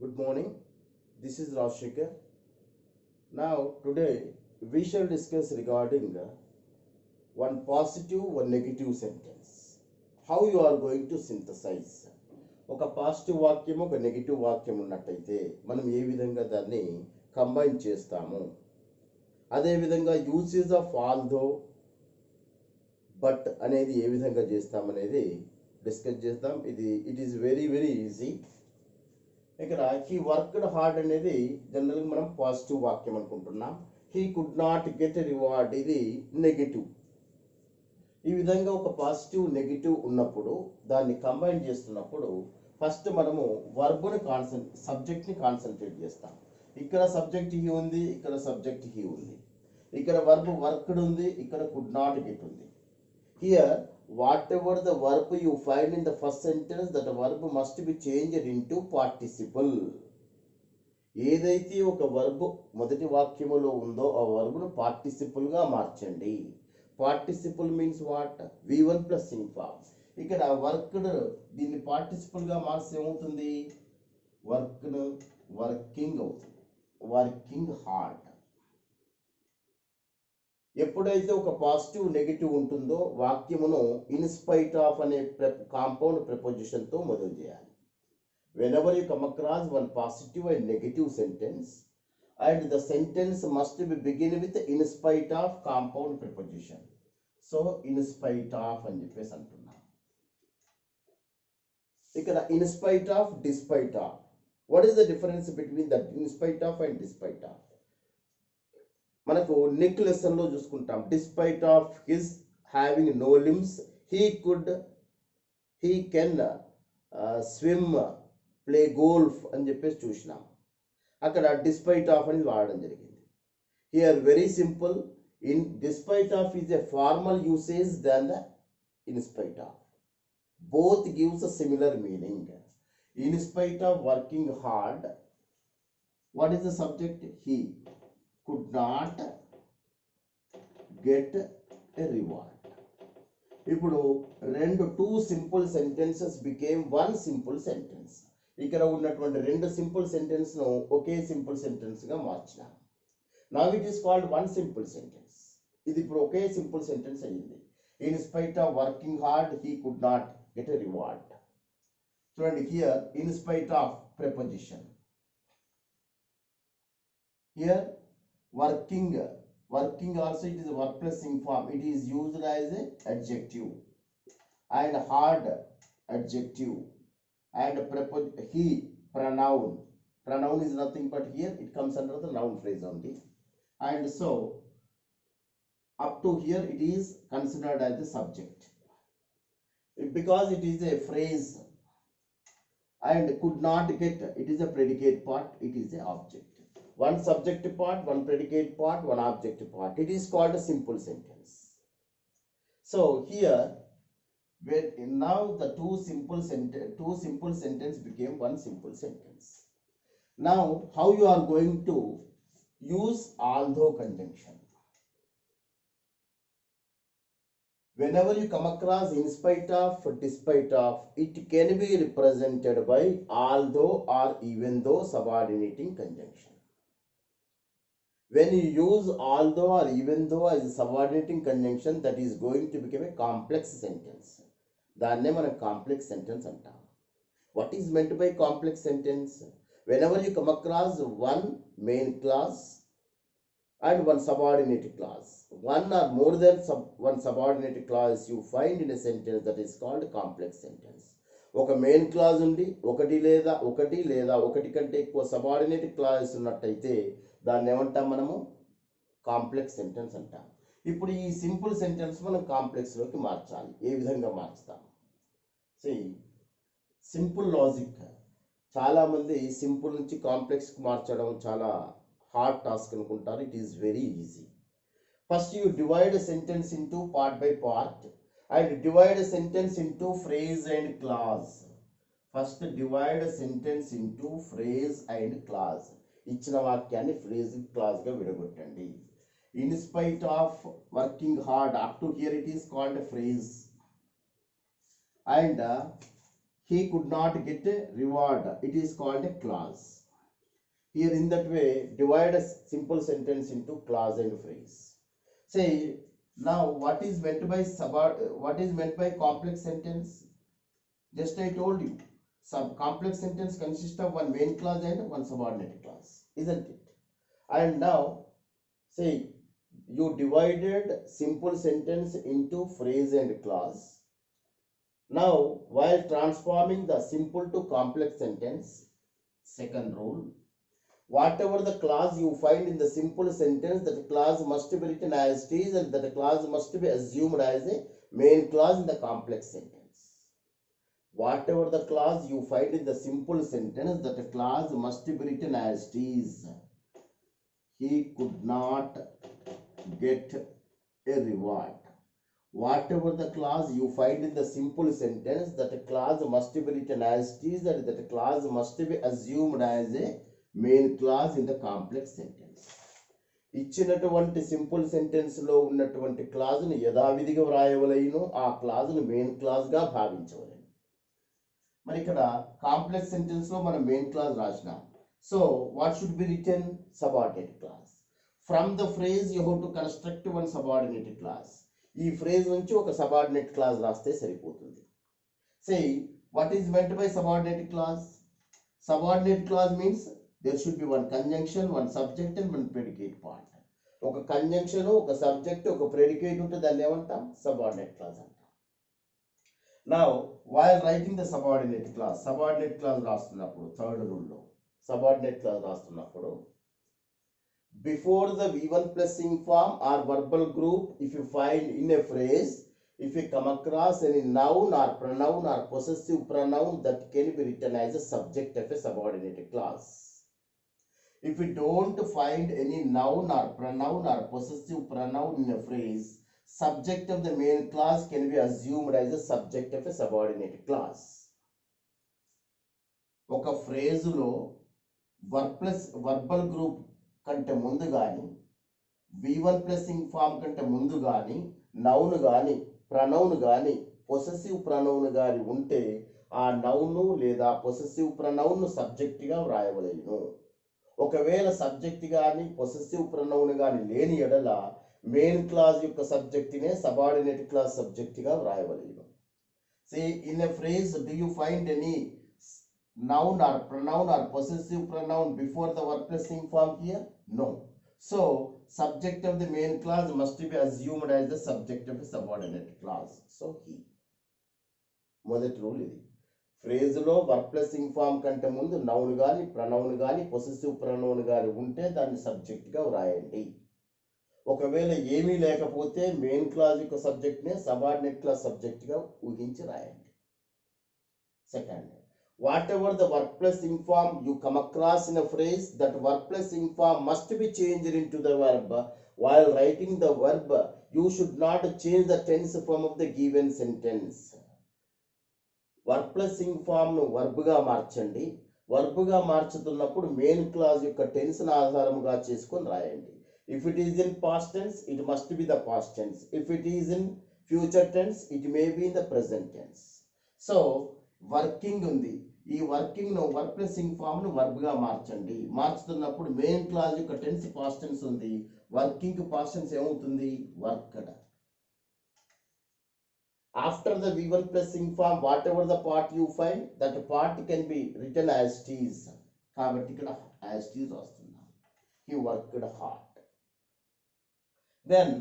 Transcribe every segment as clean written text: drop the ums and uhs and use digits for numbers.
Good morning. This is Rajshekar. Now, today we shall discuss regarding one positive, one negative sentence. How you are going to synthesize. ఒక positive వాక్యం ఒక negative వాక్యం ఉన్నట్టయితే మనం ఏ విధంగా దాన్ని కంబైన్ చేస్తాము, అదేవిధంగా యూసేజ్ ఆఫ్ ఆల్దో బట్ అనేది ఏ విధంగా చేస్తామనేది డిస్కస్ చేద్దాం. It is very easy. ఇక్కడ హీ వర్క్డ్ హార్డ్ అనేది జనరల్గా మనం పాజిటివ్ వాక్యం అనుకుంటున్నాం. He could not get reward ఇది నెగిటివ్. ఈ విధంగా ఒక పాజిటివ్ నెగిటివ్ ఉన్నప్పుడు దాన్ని కంబైన్ చేస్తున్నప్పుడు ఫస్ట్ మనము వర్బ్ని సబ్జెక్ట్ని కాన్సన్ట్రేట్ చేస్తాం. ఇక్కడ సబ్జెక్ట్ హీ ఉంది, ఇక్కడ సబ్జెక్ట్ హీ ఉంది, ఇక్కడ వర్బ్ వర్క్డ్ ఉంది, ఇక్కడ కుడ్ నాట్ గెట్ ఉంది. Here, whatever the verb you find in the first sentence, that verb must be changed into participle. ఏదైతే ఒక వర్బ్ మొదటి వాక్యములో ఉందో ఆ వర్బ్ను పార్టిసిపుల్గా మార్చండి. Participle means what? V1 plus ing form. ఇక్కడ వర్క్డ్ దీన్ని పార్టిసిపుల్గా మార్చి ఏమవుతుంది? వర్క్ను వర్కింగ్ అవుతుంది. Working hard. ఎప్పుడైతే ఒక పాజిటివ్ నెగిటివ్ ఉంటుందో వాక్యమును ఇన్స్పైట్ ఆఫ్ అనే కాంపౌండ్ ప్రిపోజిషన్తో మొదలు చేయాలి. whenever you come across one positive and negative sentence, and the sentence must be begin with in spite of compound preposition. So in spite of అని చెప్పేసి అంటున్నాం. ఇక్కడ in spite of, despite of. What is the difference between that in spite of and despite of? మనకు next లెసన్లో చూసుకుంటాం. Despite of his having no limbs he can swim, play golf అని చెప్పేసి చూసినాం. అక్కడ డిస్పైట్ ఆఫ్ అని వాడడం జరిగింది. Here very simple. In despite of is a formal usage than the in spite of. Both gives a similar meaning. In spite of working hard, what is the subject? He could not get a reward. ఇప్పుడు two simple sentences became one simple sentence. ఇక్కడ ఉన్నటువంటి రెండు simple sentence ను ఒకే simple sentence గా మార్చినాం. Now it is called one simple sentence. ఇది ఇప్పుడు ఒకే సింపుల్ సెంటెన్స్ అయ్యింది. In spite of working hard he could not get a reward. చూడండి, here in spite of preposition. Here working also it is a verb plus inform. It is used as a adjective, and hard adjective, and he pronoun is nothing but here it comes under the noun phrase only, and so up to here it is considered as the subject because it is a phrase, and could not get, it is a predicate part, it is a object. One subject part, one predicate part, one object part. It is called a simple sentence. So here, now the two simple sentence became one simple sentence. Now, how you are going to use although conjunction? Whenever you come across in spite of, despite of, it can be represented by although or even though subordinating conjunction. When you use although or even though as a subordinating conjunction, that is going to become a complex sentence. దాన్నే మనం complex sentence అంటాం. What is meant by complex sentence? Whenever you come across one main clause and one subordinate clause, one or more than one subordinate clause you find in a sentence, that is called complex sentence. ఒక main clause ఉండి ఒకటి లేదా ఒకటి కంటే ఎక్కువ subordinate clauses ఉన్నట్టయితే దాన్ని ఏమంటాం మనము? కాంప్లెక్స్ సెంటెన్స్ అంటాం. ఇప్పుడు ఈ సింపుల్ సెంటెన్స్ మనం కాంప్లెక్స్లోకి మార్చాలి. ఏ విధంగా మార్చుతాం? Simple logic. చాలామంది సింపుల్ నుంచి కాంప్లెక్స్కి మార్చడం చాలా హార్డ్ టాస్క్ అనుకుంటారు. It is very easy. First you divide a sentence into part by part and divide a sentence into phrase and clause. First divide a sentence into phrase and clause. ఇచ్చిన వాక్యాన్ని phrase clause గా విడగొట్టండి. In spite of working hard, up to here it is called a phrase, and he could not get a reward. It is called a clause. Here in that way, divide a simple sentence into clause and phrase. Say, now what is meant by complex sentence? Just I told you, some complex sentence consists of one main clause and one subordinate clause, isn't it? And now, say, you divided simple sentence into phrase and clause. Now, while transforming the simple to complex sentence, second rule, whatever the clause you find in the simple sentence, that clause must be written as it is, and that clause must be assumed as a main clause in the complex sentence. Whatever the clause you find in the simple sentence, that clause must be written as it is. He could not get a reward. Whatever the clause you find in the simple sentence, that clause must be written as it is, and that clause must be assumed as a main clause in the complex sentence. ఇచ్చినటువంటి simple sentence లో ఉన్నటువంటి clause ను యథావిధిగా వ్రాయవలెను, ఆ clause ను main clause గా భావించవలెను. మరి ఇక్కడ కాంప్లెక్స్ సెంటెన్స్ లో మనం మెయిన్ క్లాజ్ రాసినాం. So what should be written? Subordinate clause. From the phrase you have to construct one subordinate clause. ఈ ఫ్రేజ్ నుంచి ఒక సబార్డినేట్ క్లాజ్ రాస్తే సరిపోతుంది. Say what is meant by subordinate clause? Subordinate clause means there should be one conjunction, one subject and one predicate part. ఒక conjunction, ఒక subject, ఒక predicate ఉంటే దాన్ని ఏమంటాం? సబార్డినేట్ క్లాజ్ అంటాం. Now while writing the subordinate clause రాస్తున్నప్పుడు third rule లో subordinate clause రాస్తున్నప్పుడు before the V1 plus ing form or verbal group, if you find in a phrase, if you come across any noun or pronoun or possessive pronoun, that can be written as a subject of a subordinate clause. If you don't find any noun or pronoun or possessive pronoun in a phrase, subject of the main clause can be assumed as a subject of a subordinate clause. ఒక ఫ్రేజులో verbal group కంటే ముందు కానీ, V1 plus ing form కంటే ముందు కానీ, noun కానీ, pronoun కానీ, possessive pronoun కానీ ఉంటే ఆ నౌను లేదా పొసెసివ్ ప్రనౌన్ సబ్జెక్ట్గా వ్రాయవలేను. ఒకవేళ సబ్జెక్ట్ కానీ పొసెసివ్ ప్రనౌన్ కానీ లేని ఎడల మెయిన్ క్లాజ్ యొక్క సబ్జెక్ట్నే సబార్డినేట్ క్లాజ్ సబ్జెక్ట్గా వ్రాయవలేను. Say in a phrase do you find any noun or pronoun or possessive pronoun before the verb plus ing form here? No. So subject of the main clause must be assumed as the subject of a subordinate clause. So he. మొదటి rule ఇది. Phrase లో verb plus ing form కంటే ముందు noun గాని, pronoun గాని, possessive pronoun గాని ఉంటే దాన్ని సబ్జెక్ట్ గా వ్రాయండి. ఒకవేళ ఏమీ లేకపోతే మెయిన్ క్లాజ్ యొక్క సబ్జెక్ట్ నే సబార్డినేట్ క్లాజ్ సబ్జెక్ట్ గా ఊహించి రాయండి. Second, whatever the verb plus ing form you come across in a phrase, that verb plus ing form must be changed into the verb. While writing the verb, you should not change the tense form of the given sentence. Verb plus ing form ను verb గా మార్చండి. verb గా మార్చుతున్నప్పుడు main clause యొక్క tense ను ఆధారముగా చేసుకొని రాయండి. If it is in past tense, it must be the past tense. If it is in future tense, it may be in the present tense. So working ఉంది, ఈ working ను verb plus ing form ను verb గా మార్చండి. మార్చుతున్నప్పుడు main clause యొక్క tense past tense ఉంది, working past tense ఏమవుతుంది? Worked. After the V1 plus ing form, whatever the part you find, that part can be written as it is. కాబట్టి ఇక్కడ as it is వస్తున్నాం. He worked hard. Then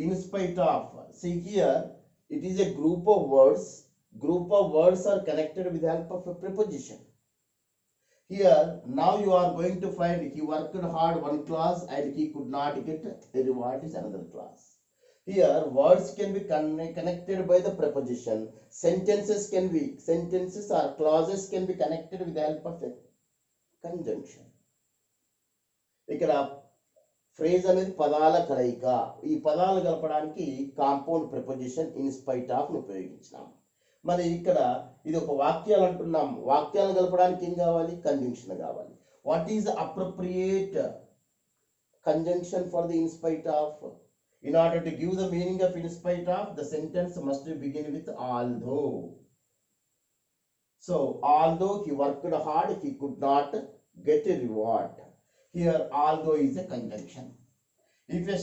in spite of, see here it is a group of words. Group of words are connected with the help of a preposition. Here now you are going to find he worked hard, one clause, and he could not get a reward is another clause. Here words can be connected by the preposition. Sentences or clauses can be connected with the help of a conjunction. ఇక్కడ phrase అనేది పదాల కలయిక. ఈ పదాలు కలపడానికి compound preposition in spite of ను ఉపయోగించినాం. మరి ఇక్కడ ఇది ఒక వాక్యాలు అంటున్నాం, వాక్యాలు కలపడానికి ఏం కావాలి? కంజంక్షన్ కావాలి. What is appropriate conjunction for the in spite of? In order to give the meaning of in spite of, the sentence must begin with although. So although he worked hard, he could not get a reward. Here although is a conjunction. If a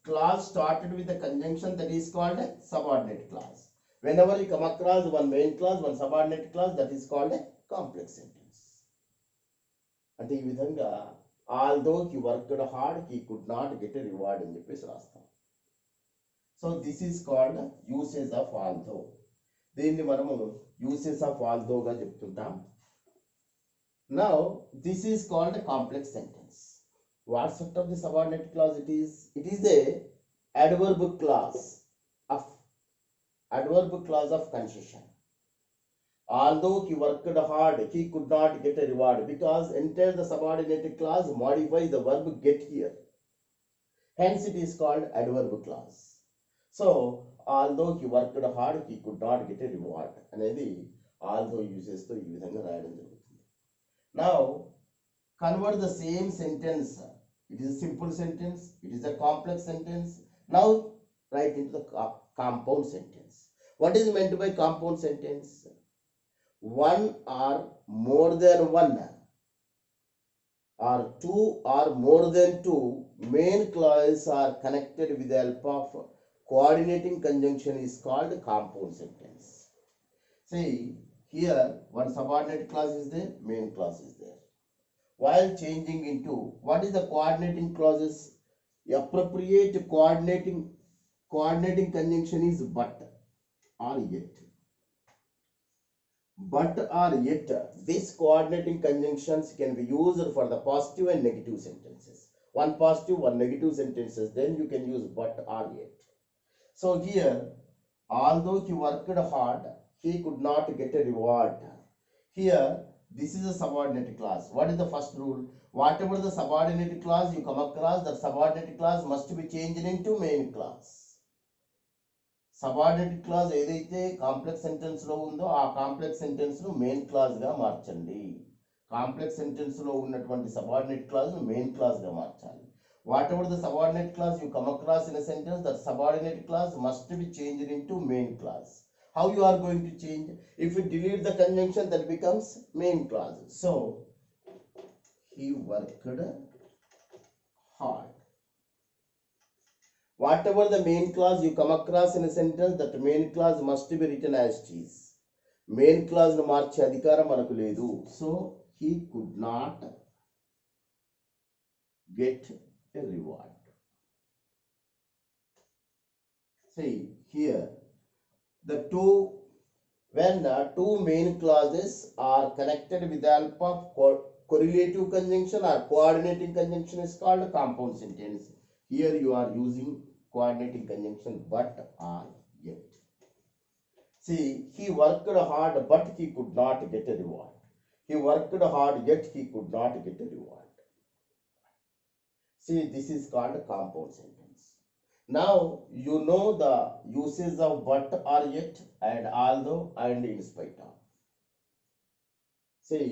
clause started with a conjunction, that is called a subordinate clause. Whenever you come across one main clause, one subordinate clause, that is called a complex sentence. అంటే ఈ విధంగా although he worked hard, he could not get a reward అని చెప్పేసి రాస్తాం. So this is called usage of although. దీన్ని మనము usage of although గా చెప్తుంటాం. Now this is called a complex sentence. What sort of the subordinate clause it is? It is a adverb clause of concession. Although he worked hard, he could not get a reward, because enter the subordinate clause modifies the verb get here. Hence it is called adverb clause. So although he worked hard, he could not get a reward అనేది although uses తో ఈ విధంగా రాయడం జరుగుతుంది. Now convert the same sentence. It is a simple sentence, it is a complex sentence. Now write into the compound sentence. What is meant by compound sentence? One or more than one, or two or more than two main clauses are connected with the help of coordinating conjunction is called compound sentence. See here, one subordinate clause is there, main clause is there. While changing into what is the coordinating clauses? Appropriate coordinating conjunction is but or yet. But or yet, these coordinating conjunctions can be used for the positive and negative sentences. One positive, one negative sentences, then you can use but or yet. So here, although he worked hard, he could not get a reward. Here, this is a subordinate clause. What is the first rule? Whatever the subordinate clause you come across, the subordinate clause must be changed into main clause. Subordinate clause ఏదైతే complex sentence లో ఉందో ఆ complex sentence ను main clause గా మార్చండి. Complex sentence లో ఉన్నటువంటి subordinate clause ను మెయిన్ క్లాజ్ గా మార్చాలి. What ever the subordinate clause you come across in a sentence, that subordinate clause must be changed into main clause. How you are going to change? If you delete the conjunction, that becomes main clause. So he worked hard. Whatever the main clause you come across in a sentence, that main clause must be written as it is. Main clause nu marche adhikaram manaku ledu. So he could not get a reward. See here, when the two main clauses are connected with the help of correlative conjunction or coordinating conjunction is called a compound sentence. Here you are using coordinating conjunction but or yet. See, he worked hard but he could not get a reward. He worked hard yet he could not get a reward. See, this is called a compound sentence. Now you know the uses of but or yet and although and in spite of. See,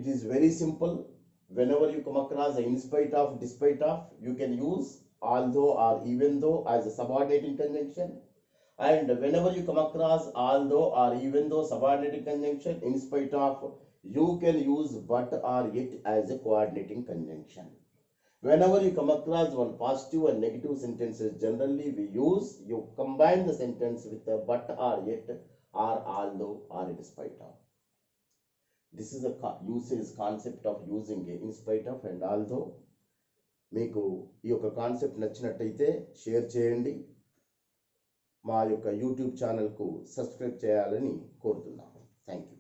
it is very simple. Whenever you come across in spite of, despite of, you can use although or even though as a subordinating conjunction. And whenever you come across although or even though subordinating conjunction, in spite of, you can use but or yet as a coordinating conjunction. Whenever you come across one positive and negative sentences, generally you combine the sentence with a but or yet or although or in spite of. This is a usage concept of using in spite of and although. మీకు ఈ యొక్క concept నచ్చినట్టయితే share చేయండి. మా యొక్క YouTube ఛానల్కు subscribe చేయాలని కోరుతున్నాను. Thank you.